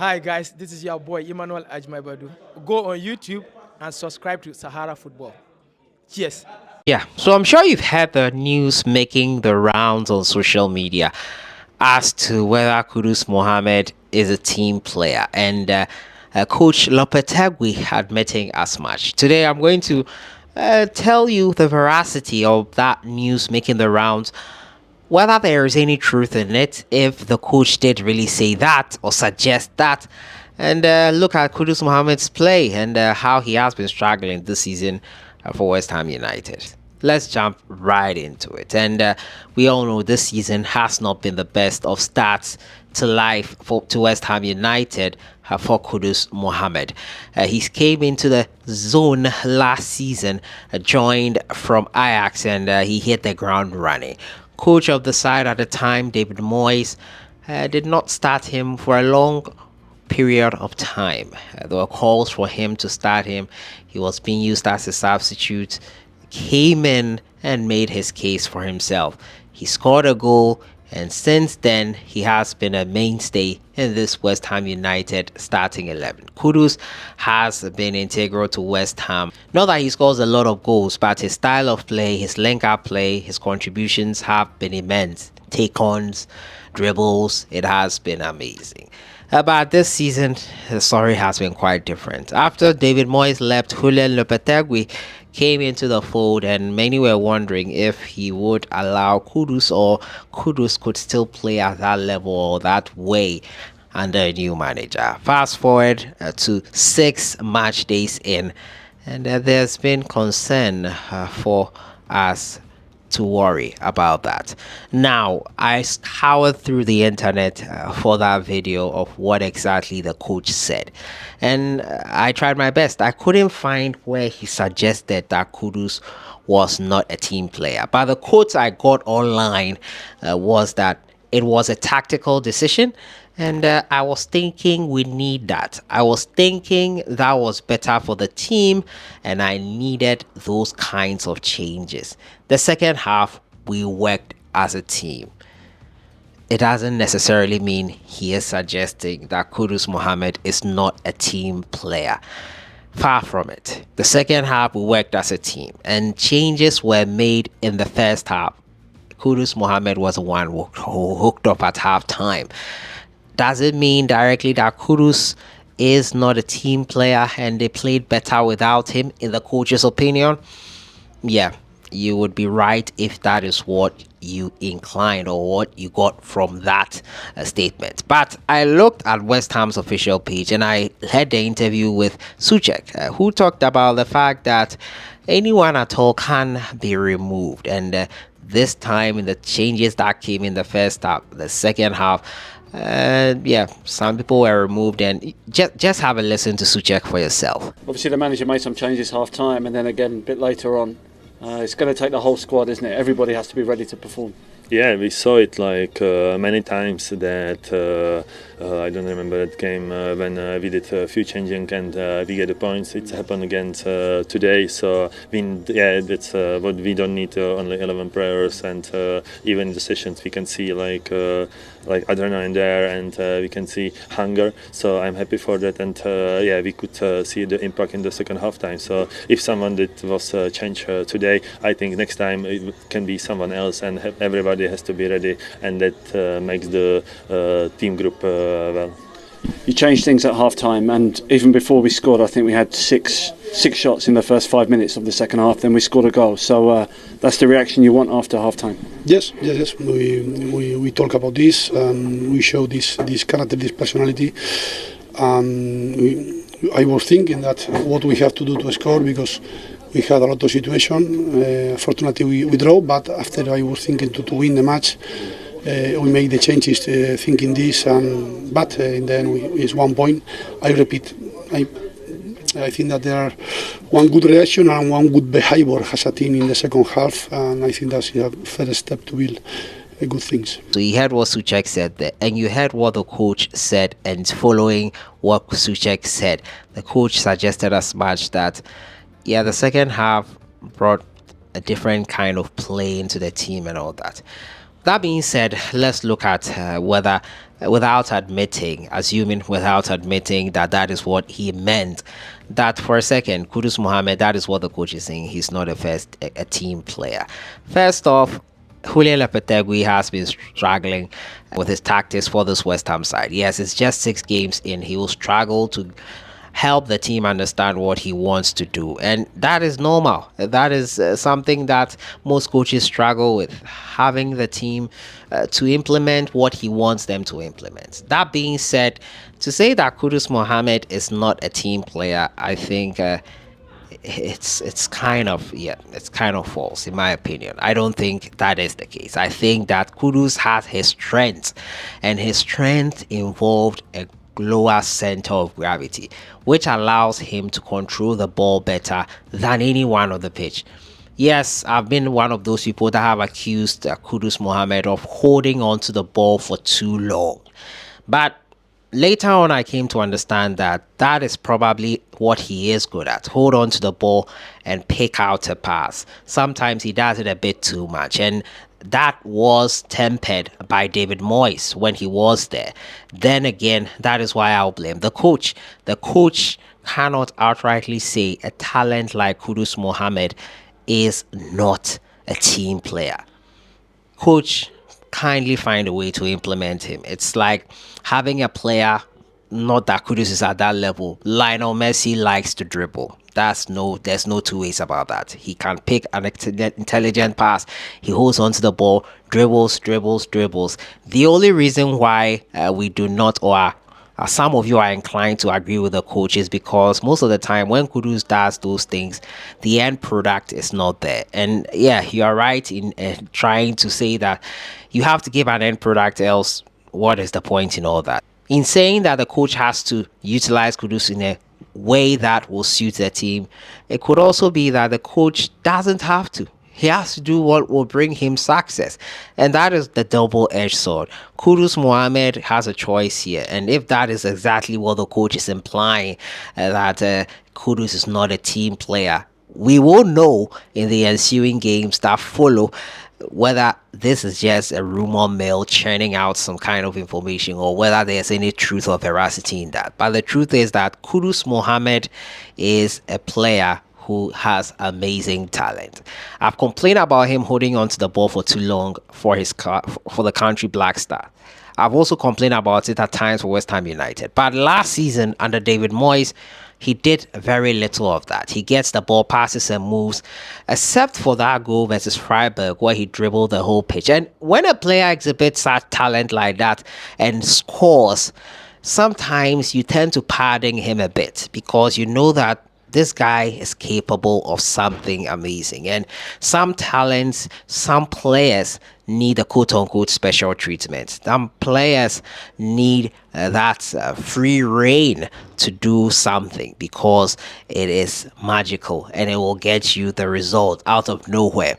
Hi guys, this is your boy Emmanuel Ajmaibadu. Go on YouTube and subscribe to Sahara Football. Cheers. Yeah, so I'm sure you've heard the news making the rounds on social media as to whether Kudus Mohammed is a team player, and Coach Lopetegui admitting as much. Today, I'm going to tell you the veracity of that news making the rounds, whether there is any truth in it, if the coach did really say that or suggest that, and look at Kudus Mohammed's play and how he has been struggling this season for West Ham United. Let's jump right into it. And we all know this season has not been the best of starts to life to West Ham United for Kudus Mohammed. He came into the zone last season, joined from Ajax, and he hit the ground running. Coach of the side at the time, David Moyes, did not start him for a long period of time. There were calls for him to start him. He was being used as a substitute, came in and made his case for himself. He scored a goal, and since then, he has been a mainstay in this West Ham United starting 11. Kudus has been integral to West Ham. Not that he scores a lot of goals, but his style of play, his link-up play, his contributions have been immense. Take-ons, dribbles, it has been amazing. But this season, the story has been quite different. After David Moyes left, Julian Lopetegui came into the fold, and many were wondering if he would allow Kudus, or Kudus could still play at that level or that way under a new manager. Fast forward to 6 match days in, and there's been concern for us to worry about that. Now, I scoured through the internet for that video of what exactly the coach said, and I tried my best. I couldn't find where he suggested that Kudus was not a team player, but the quotes I got online was that it was a tactical decision, and I was thinking we need that. I was thinking that was better for the team, and I needed those kinds of changes. The second half, we worked as a team. It doesn't necessarily mean he is suggesting that Kudus Mohammed is not a team player. Far from it. The second half, we worked as a team, and changes were made in the first half. Kudus Mohammed was the one who hooked up at halftime. Does it mean directly that Kudus is not a team player and they played better without him, in the coach's opinion? Yeah, you would be right if that is what you inclined or what you got from that statement. But I looked at West Ham's official page and I had the interview with Suchek, who talked about the fact that anyone at all can be removed. And this time, in the changes that came in the first half, the second half, yeah, some people were removed, and just have a listen to Suchek for yourself. Obviously, the manager made some changes half time, and then again a bit later on. It's going to take the whole squad, isn't it? Everybody has to be ready to perform. Yeah, we saw it like many times that I don't remember that game when we did a few changing and we get the points. It's happened again today. So that's what we don't need only 11 players, and even in the sessions we can see like adrenaline there, and we can see hunger. So I'm happy for that, and we could see the impact in the second half time. So if someone that was changed today, I think next time it can be someone else, and everybody has to be ready, and that makes the team group well. You changed things at half time, and even before we scored, I think we had six shots in the first 5 minutes of the second half. Then we scored a goal. So that's the reaction you want after half time. Yes. We talk about this. We show this character, this personality. I was thinking that what we have to do to score, because we had a lot of situation. Fortunately, we draw. But after I was thinking to win the match. We make the changes thinking this, but in the end it's 1 point. I repeat, I think that there are one good reaction and one good behavior as a team in the second half, and I think that's a first step to build good things. So you heard what Suchek said there, and you heard what the coach said, and following what Suchek said, the coach suggested as much that, yeah, the second half brought a different kind of play into the team and all that. That being said, let's look at whether, assuming without admitting that that is what he meant, that for a second, Kudus Mohammed, that is what the coach is saying. He's not a team player. First off, Julian Lopetegui has been struggling with his tactics for this West Ham side. Yes, it's just 6 games in. He will struggle to help the team understand what he wants to do, and that is normal. That is something that most coaches struggle with, having the team to implement what he wants them to implement. That being said, to say that Kudus Mohammed is not a team player, I think it's kind of false, in my opinion. I don't think that is the case. I think that Kudus has his strengths, and his strength involved a lower center of gravity, which allows him to control the ball better than anyone on the pitch. Yes, I've been one of those people that have accused Kudus Mohammed of holding on to the ball for too long, but later on I came to understand that that is probably what he is good at: hold on to the ball and pick out a pass. Sometimes he does it a bit too much, and that was tempered by David Moyes when he was there. Then again, that is why I'll blame the coach. The coach cannot outrightly say a talent like Kudus Mohammed is not a team player. Coach, kindly find a way to implement him. It's like having a player, not that Kudus is at that level. Lionel Messi likes to dribble. There's no 2 ways about that. He can pick an intelligent pass. He holds onto the ball, dribbles. The only reason why we do not, or some of you are inclined to agree with the coach, is because most of the time when Kudus does those things, the end product is not there. And yeah, you are right in trying to say that you have to give an end product, else what is the point in all that? In saying that the coach has to utilize Kudus in a way that will suit the team, it could also be that the coach doesn't have to. He has to do what will bring him success, and that is the double-edged sword. Kudus Mohammed has a choice here, and if that is exactly what the coach is implying, that Kudus is not a team player, we will know in the ensuing games that follow whether this is just a rumor mill churning out some kind of information, or whether there's any truth or veracity in that. But the truth is that Kudus Mohammed is a player who has amazing talent. I've complained about him holding on to the ball for too long for the country Black Star. I've also complained about it at times for West Ham United. But last season under David Moyes, he did very little of that. He gets the ball, passes and moves, except for that goal versus Freiburg where he dribbled the whole pitch. And when a player exhibits such talent like that and scores, sometimes you tend to pardon him a bit, because you know that this guy is capable of something amazing. And some talents, some players need a quote-unquote special treatment. Some players need that free reign to do something, because it is magical and it will get you the result out of nowhere.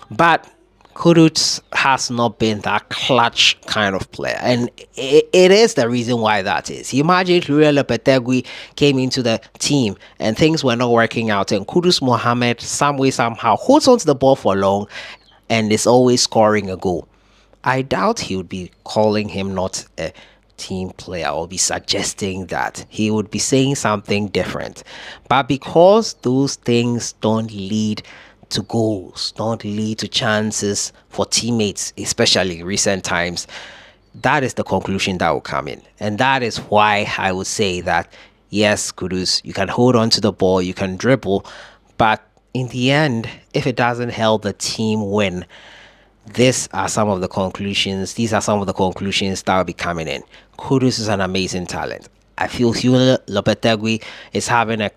But Kudus has not been that clutch kind of player, and it is the reason why that is. Imagine Julian Lopetegui came into the team and things were not working out, and Kudus Mohammed some way somehow holds onto the ball for long and is always scoring a goal. I doubt he would be calling him not a team player, or be suggesting that. He would be saying something different. But because those things don't lead to goals, don't lead to chances for teammates, especially in recent times, that is the conclusion that will come in. And that is why I would say that, yes, Kudus, you can hold on to the ball, you can dribble, but in the end, if it doesn't help the team win, these are some of the conclusions that will be coming in. Kudus is an amazing talent. I feel Julian Lopetegui is having a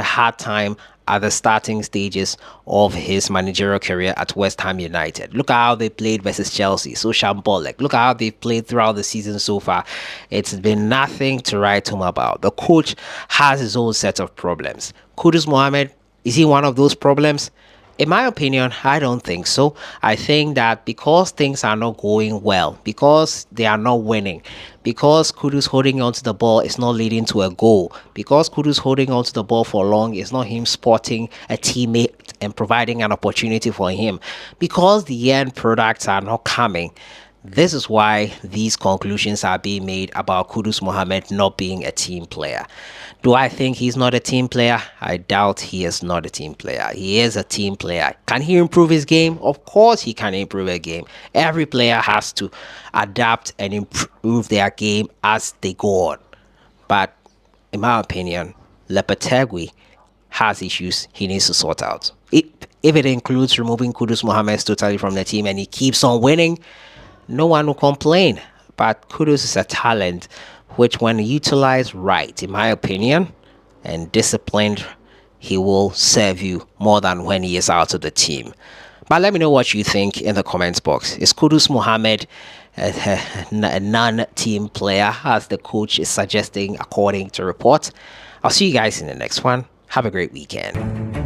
hard time at the starting stages of his managerial career at West Ham United. Look at how they played versus Chelsea, so shambolic. Look at how they've played throughout the season so far. It's been nothing to write home about. The coach has his own set of problems. Kudus Mohammed, is he one of those problems? In my opinion, I don't think so. I think that because things are not going well, because they are not winning, because Kudus holding onto the ball is not leading to a goal, because Kudus holding onto the ball for long is not him spotting a teammate and providing an opportunity for him, because the end products are not coming. This is why these conclusions are being made about Kudus Mohammed not being a team player. Do I think he's not a team player? I doubt he is not a team player. He is a team player. Can he improve his game? Of course he can improve a game. Every player has to adapt and improve their game as they go on. But in my opinion, Lopetegui has issues he needs to sort out. If it includes removing Kudus Mohammed totally from the team and he keeps on winning, no one will complain. But Kudus is a talent which, when utilized right, in my opinion, and disciplined, he will serve you more than when he is out of the team. But let me know what you think in the comments box. Is Kudus Mohammed a non-team player, as the coach is suggesting according to reports? I'll see you guys in the next one. Have a great weekend.